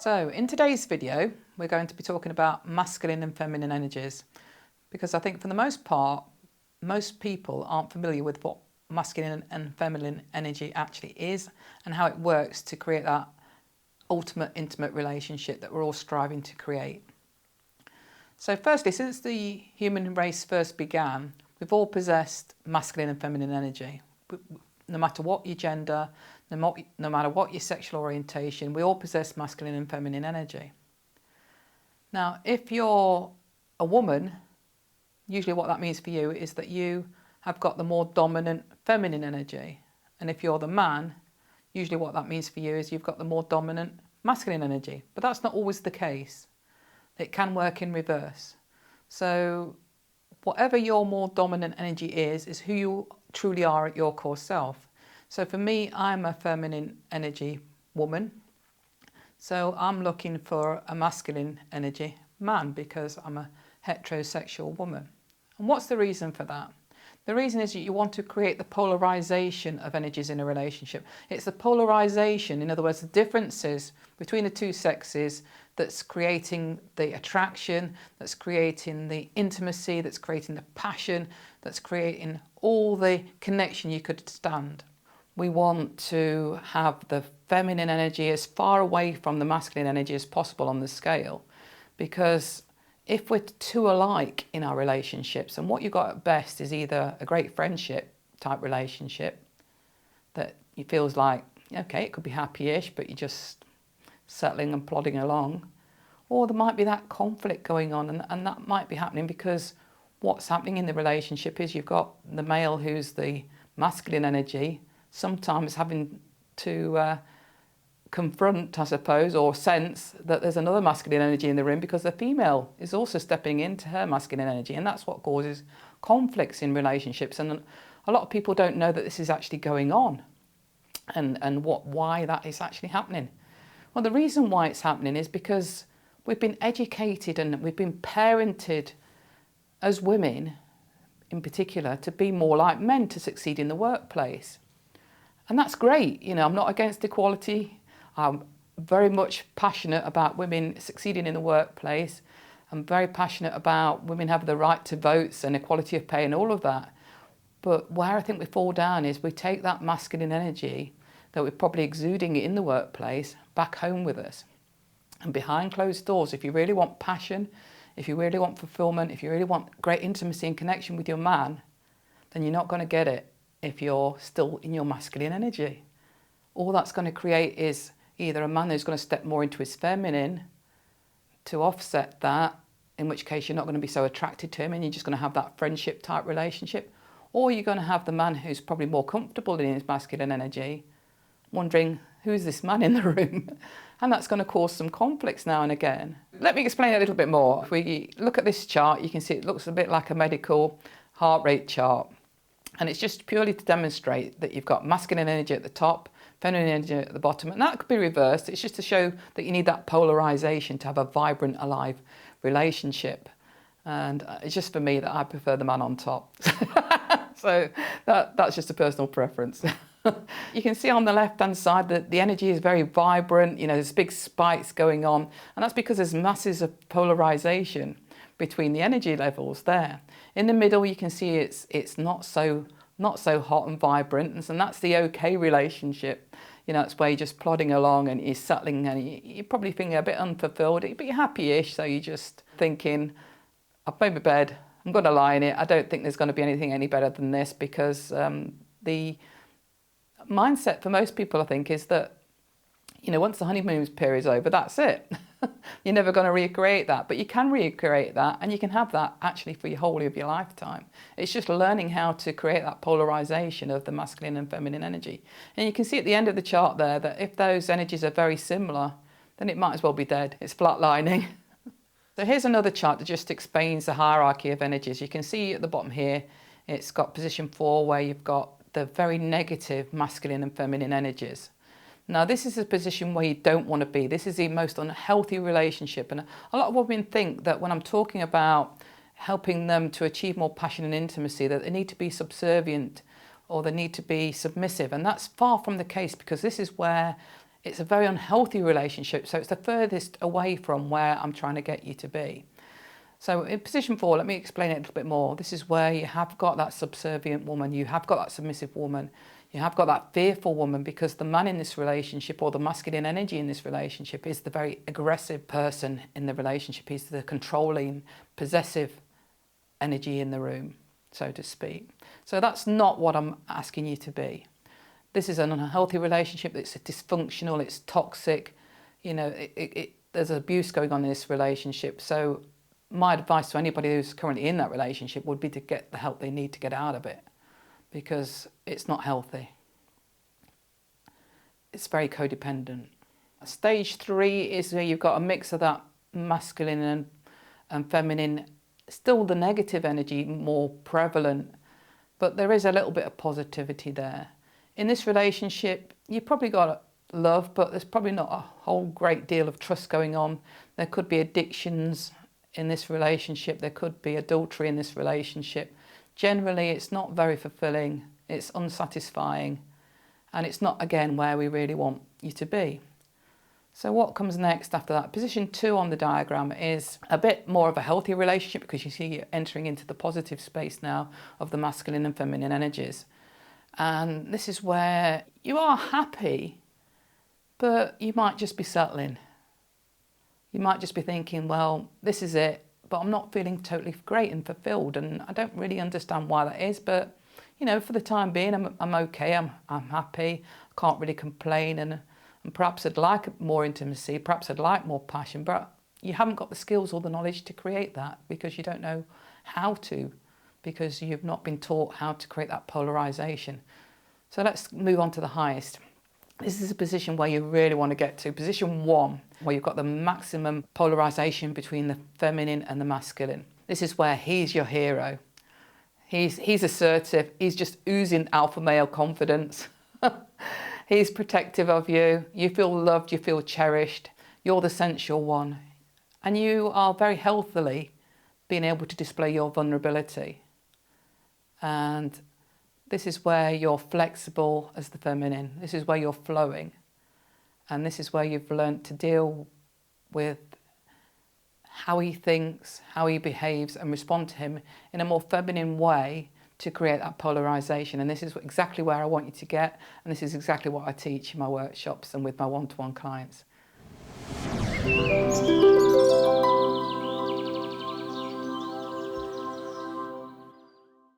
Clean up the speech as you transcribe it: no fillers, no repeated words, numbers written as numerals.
So in today's video, we're going to be talking about masculine and feminine energies, because I think for the most part, most people aren't familiar with what masculine and feminine energy actually is and how it works to create that ultimate intimate relationship that we're all striving to create. So firstly, since the human race first began, we've all possessed masculine and feminine energy. No matter what your gender, no matter what your sexual orientation, we all possess masculine and feminine energy. Now, if you're a woman, usually what that means for you is that you have got the more dominant feminine energy. And if you're the man, usually what that means for you is you've got the more dominant masculine energy. But that's not always the case. It can work in reverse. So whatever your more dominant energy is who you truly are at your core self. So for me, I'm a feminine energy woman. So I'm looking for a masculine energy man because I'm a heterosexual woman. And what's the reason for that? The reason is that you want to create the polarization of energies in a relationship. It's the polarization, in other words, the differences between the two sexes that's creating the attraction, that's creating the intimacy, that's creating the passion, that's creating all the connection you could stand. We want to have the feminine energy as far away from the masculine energy as possible on the scale, because if we're too alike in our relationships, and what you've got at best is either a great friendship type relationship that it feels like, okay, it could be happy-ish, but you're just settling and plodding along, or there might be that conflict going on, and that might be happening because what's happening in the relationship is you've got the male who's the masculine energy, sometimes having to confront, I suppose, or sense that there's another masculine energy in the room because the female is also stepping into her masculine energy, and that's what causes conflicts in relationships. And a lot of people don't know that this is actually going on and why that is actually happening. Well, the reason why it's happening is because we've been educated and we've been parented as women in particular to be more like men to succeed in the workplace. And that's great. You know, I'm not against equality. I'm very much passionate about women succeeding in the workplace. I'm very passionate about women having the right to votes and equality of pay and all of that. But where I think we fall down is we take that masculine energy that we're probably exuding in the workplace back home with us. And behind closed doors, if you really want passion, if you really want fulfillment, if you really want great intimacy and connection with your man, then you're not going to get it if you're still in your masculine energy. All that's going to create is either a man who's going to step more into his feminine to offset that, in which case you're not going to be so attracted to him and you're just going to have that friendship type relationship, or you're going to have the man who's probably more comfortable in his masculine energy, wondering, who's this man in the room? And that's going to cause some conflicts now and again. Let me explain a little bit more. If we look at this chart, you can see it looks a bit like a medical heart rate chart. And it's just purely to demonstrate that you've got masculine energy at the top, feminine energy at the bottom, and that could be reversed. It's just to show that you need that polarization to have a vibrant, alive relationship. And it's just for me that I prefer the man on top. So that's just a personal preference. You can see on the left-hand side that the energy is very vibrant, you know, there's big spikes going on, and that's because there's masses of polarization between the energy levels there. In the middle, you can see it's not so hot and vibrant, and that's the okay relationship. You know, it's where you're just plodding along and you're settling and you're probably feeling a bit unfulfilled, but you're happy-ish, so you're just thinking, I've made my bed, I'm going to lie in it, I don't think there's going to be anything any better than this, because the mindset for most people, I think, is that, you know, once the honeymoon period is over, that's it. You're never going to recreate that, but you can recreate that, and you can have that actually for your whole of your lifetime. It's just learning how to create that polarization of the masculine and feminine energy. And you can see at the end of the chart there that if those energies are very similar, then it might as well be dead. It's flatlining. So here's another chart that just explains the hierarchy of energies. You can see at the bottom here, it's got position 4 where you've got the very negative masculine and feminine energies. Now, this is a position where you don't want to be. This is the most unhealthy relationship. And a lot of women think that when I'm talking about helping them to achieve more passion and intimacy, that they need to be subservient or they need to be submissive. And that's far from the case, because this is where It's a very unhealthy relationship, so it's the furthest away from where I'm trying to get you to be. So in position 4, let me explain it a little bit more. This is where you have got that subservient woman, you have got that submissive woman, you have got that fearful woman, because the man in this relationship, or the masculine energy in this relationship, is the very aggressive person in the relationship. He's the controlling, possessive energy in the room, so to speak. So that's not what I'm asking you to be. This is an unhealthy relationship. It's dysfunctional, it's toxic, you know, there's abuse going on in this relationship. So my advice to anybody who's currently in that relationship would be to get the help they need to get out of it, because it's not healthy. It's very codependent. Stage 3 is where you've got a mix of that masculine and feminine, still the negative energy more prevalent, but there is a little bit of positivity there. In this relationship, you've probably got love, but there's probably not a whole great deal of trust going on. There could be addictions in this relationship. There could be adultery in this relationship. Generally, it's not very fulfilling. It's unsatisfying. And it's not, again, where we really want you to be. So what comes next after that? Position 2 on the diagram is a bit more of a healthy relationship, because you see you're entering into the positive space now of the masculine and feminine energies. And this is where you are happy, but you might just be settling. You might just be thinking, well, this is it, but I'm not feeling totally great and fulfilled, and I don't really understand why that is, but you know, for the time being, I'm okay, I'm happy, I can't really complain, and perhaps I'd like more intimacy, perhaps I'd like more passion, but you haven't got the skills or the knowledge to create that, because you don't know how to, because you've not been taught how to create that polarization. So let's move on to the highest. This is a position where you really want to get to. Position 1, where you've got the maximum polarization between the feminine and the masculine. This is where he's your hero. He's assertive. He's just oozing alpha male confidence. He's protective of you. You feel loved. You feel cherished. You're the sensual one. And you are very healthily being able to display your vulnerability. And this is where you're flexible as the feminine. This is where you're flowing. And this is where you've learnt to deal with how he thinks, how he behaves, and respond to him in a more feminine way to create that polarization. And this is exactly where I want you to get. And this is exactly what I teach in my workshops and with my one-to-one clients.